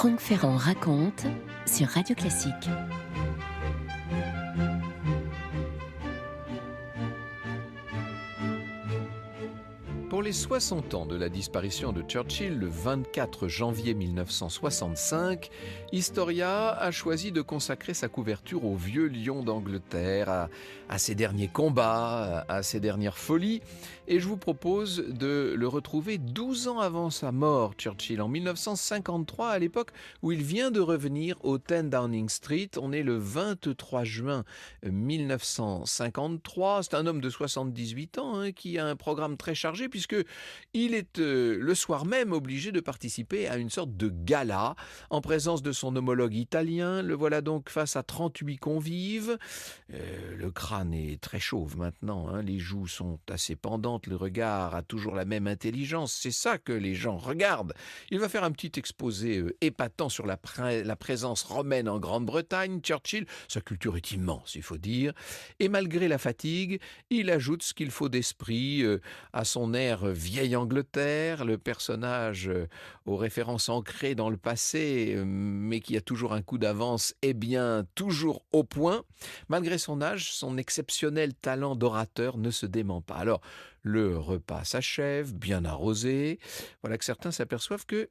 Franck Ferrand raconte sur Radio Classique. Pour les 60 ans de la disparition de Churchill le 24 janvier 1965, Historia a choisi de consacrer sa couverture au vieux lion d'Angleterre, à ses derniers combats, à ses dernières folies. Et je vous propose de le retrouver 12 ans avant sa mort, Churchill, en 1953, à l'époque où il vient de revenir au 10 Downing Street. On est le 23 juin 1953. C'est un homme de 78 ans qui a un programme très chargé puisqu'il est le soir même obligé de participer à une sorte de gala en présence de son homologue italien. Le voilà donc face à 38 convives. Le crâne est très chauve maintenant, les joues sont assez pendantes, le regard a toujours la même intelligence, c'est ça que les gens regardent. Il va faire un petit exposé épatant sur la présence romaine en Grande-Bretagne. Churchill, sa culture est immense, il faut dire, et malgré la fatigue, il ajoute ce qu'il faut d'esprit à son air vieille Angleterre, le personnage aux références ancrées dans le passé, mais qui a toujours un coup d'avance, est bien toujours au point. Malgré son âge, son exceptionnel talent d'orateur ne se dément pas. Alors, le repas s'achève, bien arrosé. Voilà que certains s'aperçoivent que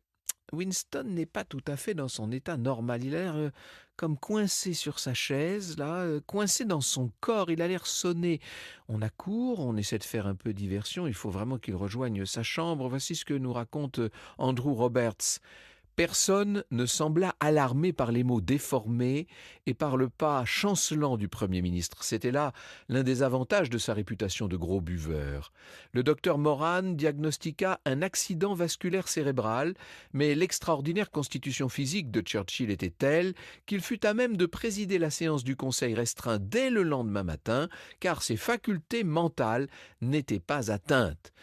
Winston n'est pas tout à fait dans son état normal. Il a l'air comme coincé sur sa chaise, coincé dans son corps. Il a l'air sonné. On accourt, on essaie de faire un peu diversion. Il faut vraiment qu'il rejoigne sa chambre. Voici ce que nous raconte Andrew Roberts. Personne ne sembla alarmé par les mots déformés et par le pas chancelant du Premier ministre. C'était là l'un des avantages de sa réputation de gros buveur. Le docteur Moran diagnostiqua un accident vasculaire cérébral, mais l'extraordinaire constitution physique de Churchill était telle qu'il fut à même de présider la séance du conseil restreint dès le lendemain matin, car ses facultés mentales n'étaient pas atteintes.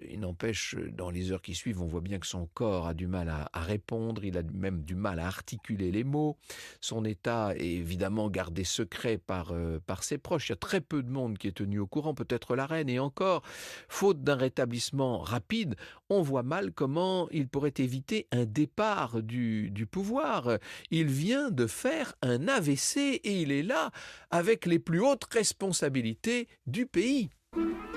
Il n'empêche, dans les heures qui suivent, on voit bien que son corps a du mal à répondre, il a même du mal à articuler les mots. Son état est évidemment gardé secret par ses proches. Il y a très peu de monde qui est tenu au courant, peut-être la reine, et encore, faute d'un rétablissement rapide, on voit mal comment il pourrait éviter un départ du pouvoir. Il vient de faire un AVC et il est là avec les plus hautes responsabilités du pays.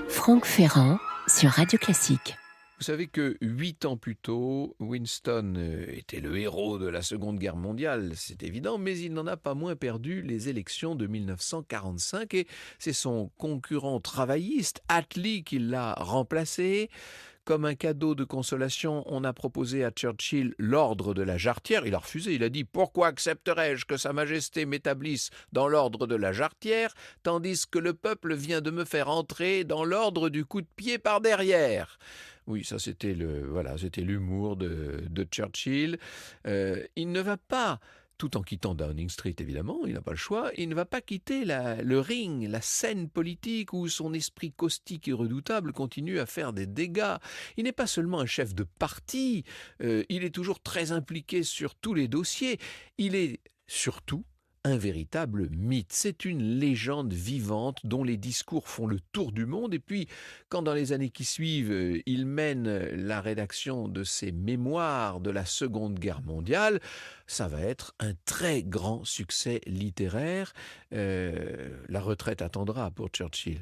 Franck Ferrand sur Radio Classique. Vous savez que 8 ans plus tôt, Winston était le héros de la Seconde Guerre mondiale, c'est évident, mais il n'en a pas moins perdu les élections de 1945 et c'est son concurrent travailliste, Attlee, qui l'a remplacé. Comme un cadeau de consolation, on a proposé à Churchill l'ordre de la Jarretière. Il a refusé, il a dit « Pourquoi accepterais-je que Sa Majesté m'établisse dans l'ordre de la Jarretière, tandis que le peuple vient de me faire entrer dans l'ordre du coup de pied par derrière ?» Oui, ça c'était l'humour de Churchill. Il ne va pas, tout en quittant Downing Street évidemment, il n'a pas le choix, il ne va pas quitter le ring, la scène politique où son esprit caustique et redoutable continue à faire des dégâts. Il n'est pas seulement un chef de parti, il est toujours très impliqué sur tous les dossiers, il est surtout un véritable mythe. C'est une légende vivante dont les discours font le tour du monde. Et puis, quand dans les années qui suivent, il mène la rédaction de ses mémoires de la Seconde Guerre mondiale, ça va être un très grand succès littéraire. La retraite attendra pour Churchill.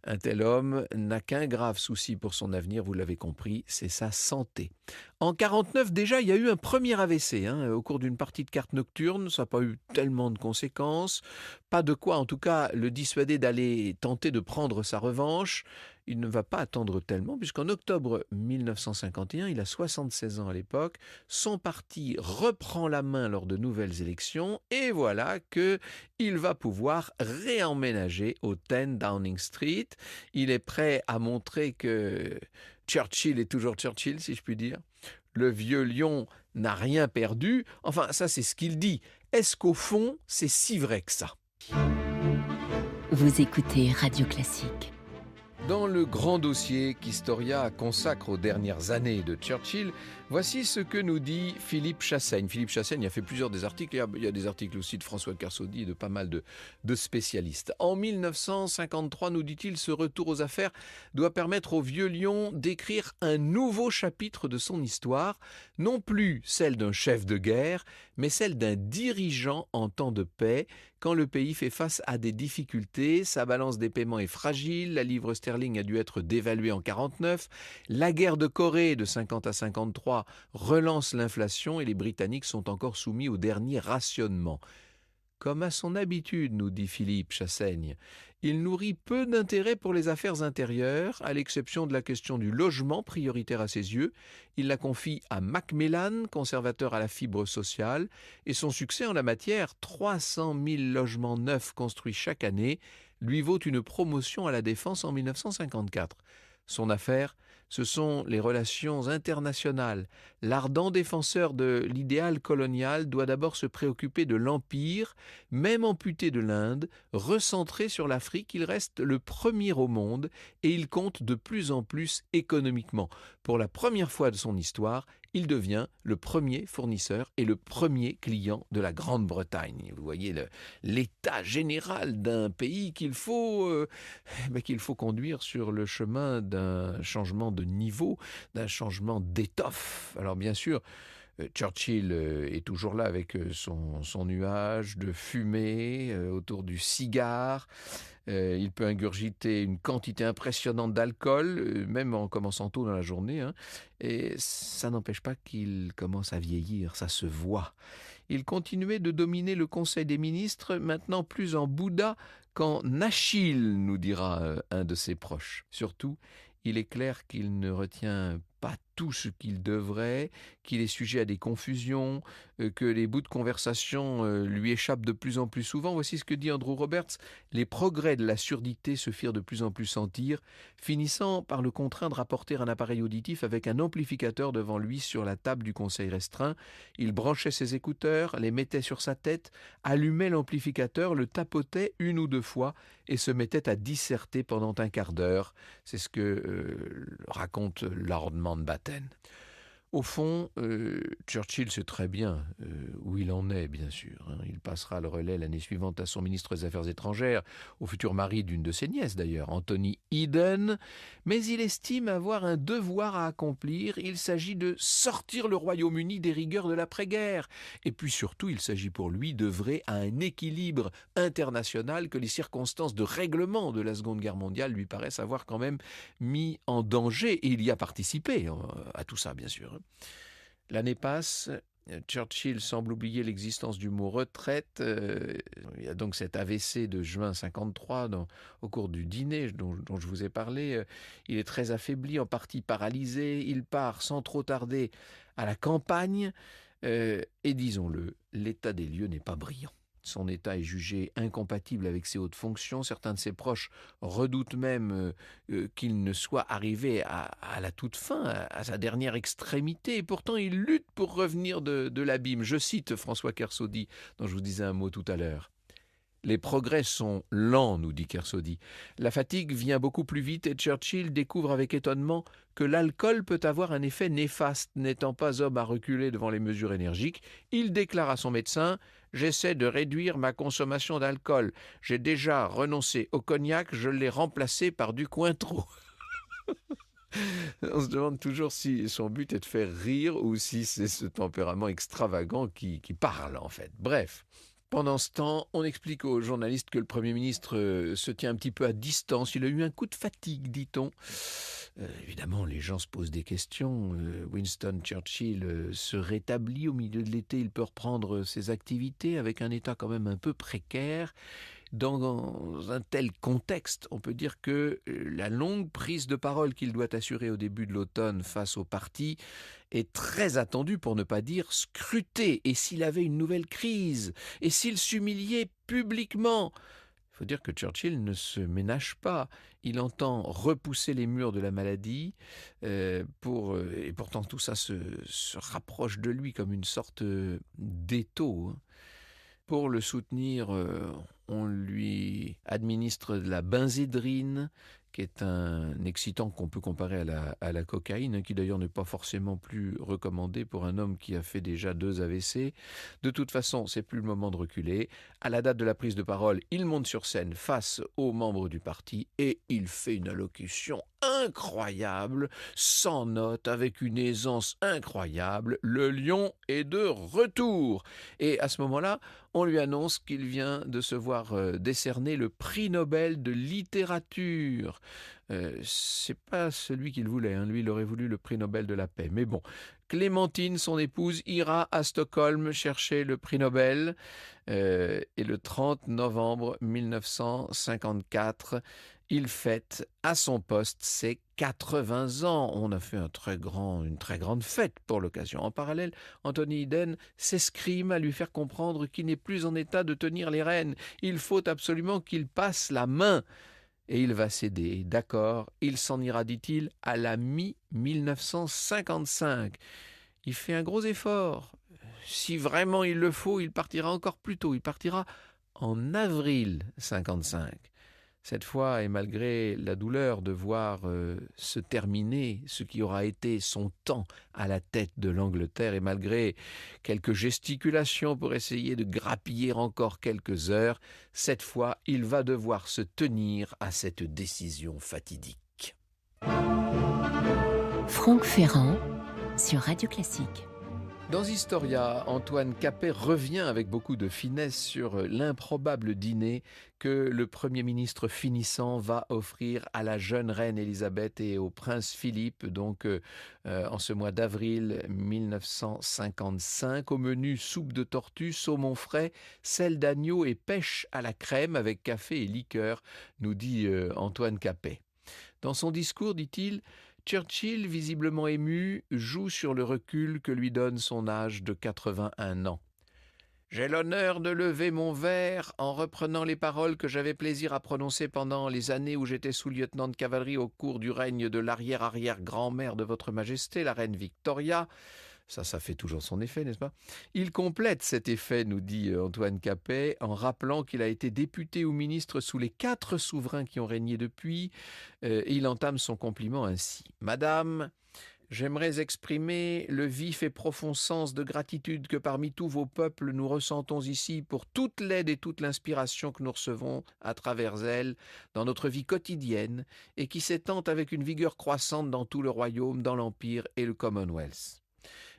Un tel homme n'a qu'un grave souci pour son avenir, vous l'avez compris, c'est sa santé. En 1949, déjà, il y a eu un premier AVC au cours d'une partie de cartes nocturnes. Ça n'a pas eu tellement de conséquences. Pas de quoi, en tout cas, le dissuader d'aller tenter de prendre sa revanche. Il ne va pas attendre tellement, puisqu'en octobre 1951, il a 76 ans à l'époque, son parti reprend la main lors de nouvelles élections, et voilà qu'il va pouvoir réemménager au 10 Downing Street. Il est prêt à montrer que Churchill est toujours Churchill, si je puis dire. Le vieux lion n'a rien perdu. Enfin, ça c'est ce qu'il dit. Est-ce qu'au fond, c'est si vrai que ça ? Vous écoutez Radio Classique. Dans le grand dossier qu'Historia consacre aux dernières années de Churchill, voici ce que nous dit Philippe Chassaigne. Philippe Chassaigne a fait plusieurs des articles, il y a des articles aussi de François Kersaudy et de pas mal de spécialistes. En 1953, nous dit-il, ce retour aux affaires doit permettre au vieux lion d'écrire un nouveau chapitre de son histoire, non plus celle d'un chef de guerre, mais celle d'un dirigeant en temps de paix, quand le pays fait face à des difficultés, sa balance des paiements est fragile, la livre sterling a dû être dévaluée en 49, la guerre de Corée de 50 à 53 relance l'inflation et les Britanniques sont encore soumis au dernier rationnement. Comme à son habitude, nous dit Philippe Chassaigne, il nourrit peu d'intérêt pour les affaires intérieures, à l'exception de la question du logement prioritaire à ses yeux. Il la confie à Macmillan, conservateur à la fibre sociale, et son succès en la matière, 300 000 logements neufs construits chaque année, lui vaut une promotion à la Défense en 1954. Son affaire, ce sont les relations internationales. L'ardent défenseur de l'idéal colonial doit d'abord se préoccuper de l'Empire, même amputé de l'Inde, recentré sur l'Afrique, il reste le premier au monde et il compte de plus en plus économiquement. Pour la première fois de son histoire, il devient le premier fournisseur et le premier client de la Grande-Bretagne. Vous voyez l'état général d'un pays qu'il faut conduire sur le chemin d'un changement de niveau, d'un changement d'étoffe. Alors bien sûr, Churchill est toujours là avec son nuage de fumée autour du cigare. Il peut ingurgiter une quantité impressionnante d'alcool, même en commençant tôt dans la journée, hein, et ça n'empêche pas qu'il commence à vieillir, ça se voit. Il continuait de dominer le Conseil des ministres, maintenant plus en Bouddha qu'en Achille, nous dira un de ses proches. Surtout, il est clair qu'il ne retient pas tout ce qu'il devrait, qu'il est sujet à des confusions, que les bouts de conversation lui échappent de plus en plus souvent. Voici ce que dit Andrew Roberts. Les progrès de la surdité se firent de plus en plus sentir, finissant par le contraindre à porter un appareil auditif avec un amplificateur devant lui sur la table du conseil restreint. Il branchait ses écouteurs, les mettait sur sa tête, allumait l'amplificateur, le tapotait une ou deux fois et se mettait à disserter pendant un quart d'heure. C'est ce que raconte Lord Mountbatten. Au fond, Churchill sait très bien où il en est, bien sûr. Il passera le relais l'année suivante à son ministre des Affaires étrangères, au futur mari d'une de ses nièces d'ailleurs, Anthony Eden, mais il estime avoir un devoir à accomplir. Il s'agit de sortir le Royaume-Uni des rigueurs de l'après-guerre. Et puis surtout, il s'agit pour lui d'œuvrer à un équilibre international que les circonstances de règlement de la Seconde Guerre mondiale lui paraissent avoir quand même mis en danger. Et il y a participé à tout ça, bien sûr. L'année passe, Churchill semble oublier l'existence du mot retraite. Il y a donc cet AVC de juin 53 au cours du dîner dont je vous ai parlé. Il est très affaibli, en partie paralysé. Il part sans trop tarder à la campagne. Et disons-le, l'état des lieux n'est pas brillant. Son état est jugé incompatible avec ses hautes fonctions. Certains de ses proches redoutent même qu'il ne soit arrivé à la toute fin, à sa dernière extrémité. Et pourtant, il lutte pour revenir de l'abîme. Je cite François Kersaudy, dont je vous disais un mot tout à l'heure. Les progrès sont lents, nous dit Kersaudy. La fatigue vient beaucoup plus vite et Churchill découvre avec étonnement que l'alcool peut avoir un effet néfaste. N'étant pas homme à reculer devant les mesures énergiques, il déclare à son médecin « J'essaie de réduire ma consommation d'alcool. J'ai déjà renoncé au cognac, je l'ai remplacé par du Cointreau. » On se demande toujours si son but est de faire rire ou si c'est ce tempérament extravagant qui parle en fait. Bref. Pendant ce temps, on explique aux journalistes que le Premier ministre se tient un petit peu à distance. Il a eu un coup de fatigue, dit-on. Évidemment, les gens se posent des questions. Winston Churchill se rétablit au milieu de l'été. Il peut reprendre ses activités avec un état quand même un peu précaire. Dans un tel contexte, on peut dire que la longue prise de parole qu'il doit assurer au début de l'automne face au parti est très attendue, pour ne pas dire scrutée. Et s'il avait une nouvelle crise, et s'il s'humiliait publiquement, il faut dire que Churchill ne se ménage pas. Il entend repousser les murs de la maladie, et pourtant tout ça se rapproche de lui comme une sorte d'étau. Pour le soutenir, on lui administre de la benzédrine qui est un excitant qu'on peut comparer à la cocaïne, qui d'ailleurs n'est pas forcément plus recommandé pour un homme qui a fait déjà 2 AVC. De toute façon, c'est plus le moment de reculer. À la date de la prise de parole, il monte sur scène face aux membres du parti et il fait une allocution incroyable, sans notes, avec une aisance incroyable. Le lion est de retour. Et à ce moment-là, on lui annonce qu'il vient de se voir décerner le prix Nobel de littérature. C'est pas celui qu'il voulait, hein. Lui, il aurait voulu le prix Nobel de la paix. Mais bon, Clémentine, son épouse, ira à Stockholm chercher le prix Nobel. Et le 30 novembre 1954, il fête à son poste ses 80 ans. On a fait une très grande fête pour l'occasion. En parallèle, Anthony Eden s'escrime à lui faire comprendre qu'il n'est plus en état de tenir les rênes. Il faut absolument qu'il passe la main. Et il va céder. D'accord, il s'en ira, dit-il, à la mi-1955. Il fait un gros effort. Si vraiment il le faut, il partira encore plus tôt. Il partira en avril 55. Cette fois, et malgré la douleur de voir se terminer ce qui aura été son temps à la tête de l'Angleterre, et malgré quelques gesticulations pour essayer de grappiller encore quelques heures, cette fois, il va devoir se tenir à cette décision fatidique. Franck Ferrand sur Radio Classique. Dans Historia, Antoine Capet revient avec beaucoup de finesse sur l'improbable dîner que le Premier ministre finissant va offrir à la jeune reine Élisabeth et au prince Philippe, donc en ce mois d'avril 1955. Au menu, soupe de tortue, saumon frais, sel d'agneau et pêche à la crème avec café et liqueur, nous dit Antoine Capet. Dans son discours, dit-il, Churchill, visiblement ému, joue sur le recul que lui donne son âge de 81 ans. « J'ai l'honneur de lever mon verre en reprenant les paroles que j'avais plaisir à prononcer pendant les années où j'étais sous-lieutenant de cavalerie au cours du règne de l'arrière-arrière-grand-mère de votre Majesté, la reine Victoria. » Ça fait toujours son effet, n'est-ce pas? Il complète cet effet, nous dit Antoine Capet, en rappelant qu'il a été député ou ministre sous les 4 souverains qui ont régné depuis. Et il entame son compliment ainsi. « Madame, j'aimerais exprimer le vif et profond sens de gratitude que parmi tous vos peuples nous ressentons ici pour toute l'aide et toute l'inspiration que nous recevons à travers elle dans notre vie quotidienne et qui s'étend avec une vigueur croissante dans tout le royaume, dans l'Empire et le Commonwealth.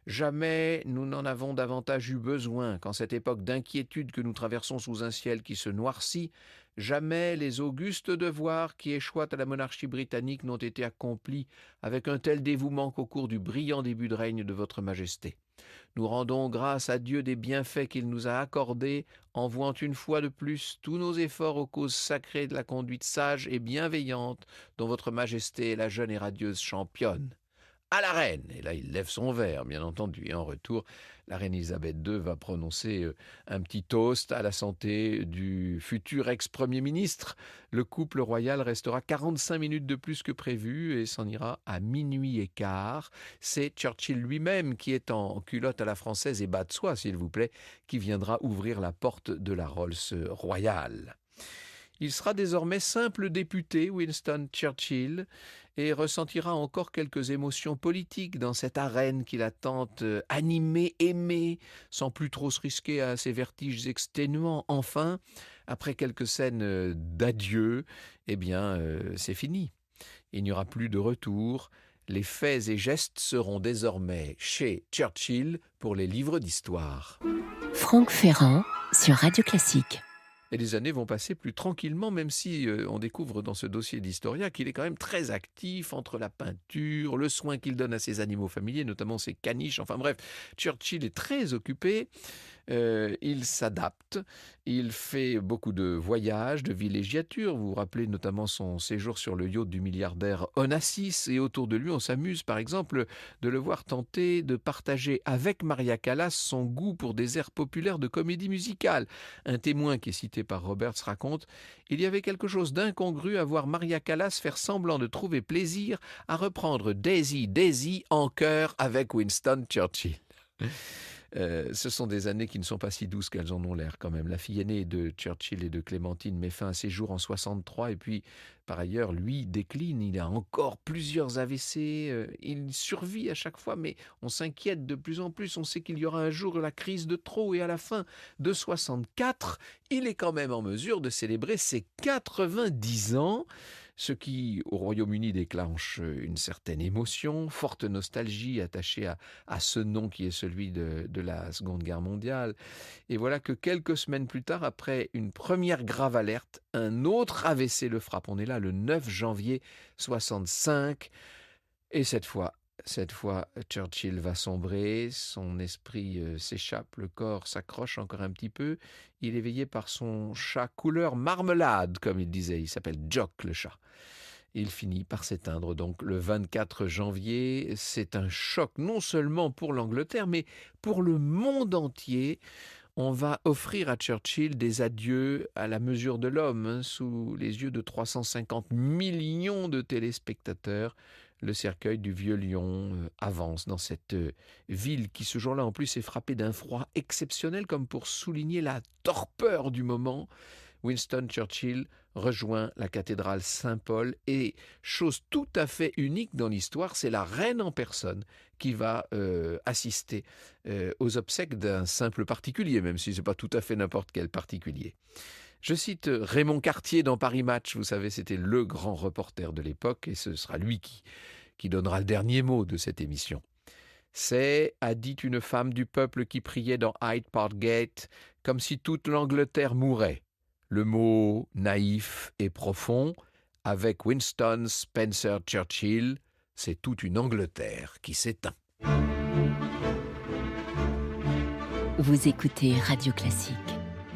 Jamais nous n'en avons davantage eu besoin qu'en cette époque d'inquiétude que nous traversons sous un ciel qui se noircit, jamais les augustes devoirs qui échoient à la monarchie britannique n'ont été accomplis avec un tel dévouement qu'au cours du brillant début de règne de votre Majesté. Nous rendons grâce à Dieu des bienfaits qu'il nous a accordés en vouant une fois de plus tous nos efforts aux causes sacrées de la conduite sage et bienveillante dont votre Majesté est la jeune et radieuse championne. À la reine !» Et là, il lève son verre, bien entendu. Et en retour, la reine Elisabeth II va prononcer un petit toast à la santé du futur ex-premier ministre. Le couple royal restera 45 minutes de plus que prévu et s'en ira à minuit et quart. C'est Churchill lui-même qui est en culotte à la française et bas de soie, s'il vous plaît, qui viendra ouvrir la porte de la Rolls royale. Il sera désormais simple député, Winston Churchill, et ressentira encore quelques émotions politiques dans cette arène qu'il a tant animée, aimée, sans plus trop se risquer à ces vertiges exténuants. Enfin, après quelques scènes d'adieu, c'est fini. Il n'y aura plus de retour. Les faits et gestes seront désormais chez Churchill pour les livres d'histoire. Franck Ferrand sur Radio Classique. Et les années vont passer plus tranquillement, même si on découvre dans ce dossier d'Historia qu'il est quand même très actif entre la peinture, le soin qu'il donne à ses animaux familiers, notamment ses caniches. Enfin bref, Churchill est très occupé. Il s'adapte, il fait beaucoup de voyages, de villégiatures. Vous vous rappelez notamment son séjour sur le yacht du milliardaire Onassis, et autour de lui on s'amuse par exemple de le voir tenter de partager avec Maria Callas son goût pour des airs populaires de comédie musicale. Un témoin qui est cité par Roberts raconte « Il y avait quelque chose d'incongru à voir Maria Callas faire semblant de trouver plaisir à reprendre Daisy, Daisy en chœur avec Winston Churchill ». Ce sont des années qui ne sont pas si douces qu'elles en ont l'air quand même. La fille aînée de Churchill et de Clémentine met fin à ses jours en 63 et puis par ailleurs lui décline, il a encore plusieurs AVC, il survit à chaque fois mais on s'inquiète de plus en plus, on sait qu'il y aura un jour la crise de trop et à la fin de 64, il est quand même en mesure de célébrer ses 90 ans. Ce qui, au Royaume-Uni, déclenche une certaine émotion, forte nostalgie attachée à ce nom qui est celui de la Seconde Guerre mondiale. Et voilà que quelques semaines plus tard, après une première grave alerte, un autre AVC le frappe. On est là le 9 janvier 65. Et cette fois, Churchill va sombrer, son esprit s'échappe, le corps s'accroche encore un petit peu. Il est veillé par son chat couleur marmelade, comme il disait. Il s'appelle Jock, le chat. Il finit par s'éteindre donc le 24 janvier. C'est un choc non seulement pour l'Angleterre, mais pour le monde entier. On va offrir à Churchill des adieux à la mesure de l'homme, sous les yeux de 350 millions de téléspectateurs. Le cercueil du vieux lion avance dans cette ville qui ce jour-là en plus est frappée d'un froid exceptionnel comme pour souligner la torpeur du moment. Winston Churchill rejoint la cathédrale Saint-Paul et, chose tout à fait unique dans l'histoire, c'est la reine en personne qui va assister aux obsèques d'un simple particulier, même si ce n'est pas tout à fait n'importe quel particulier. Je cite Raymond Cartier dans Paris Match, vous savez, c'était le grand reporter de l'époque et ce sera lui qui donnera le dernier mot de cette émission. C'est, a dit une femme du peuple qui priait dans Hyde Park Gate, comme si toute l'Angleterre mourait. Le mot naïf et profond, avec Winston Spencer Churchill, c'est toute une Angleterre qui s'éteint. Vous écoutez Radio Classique.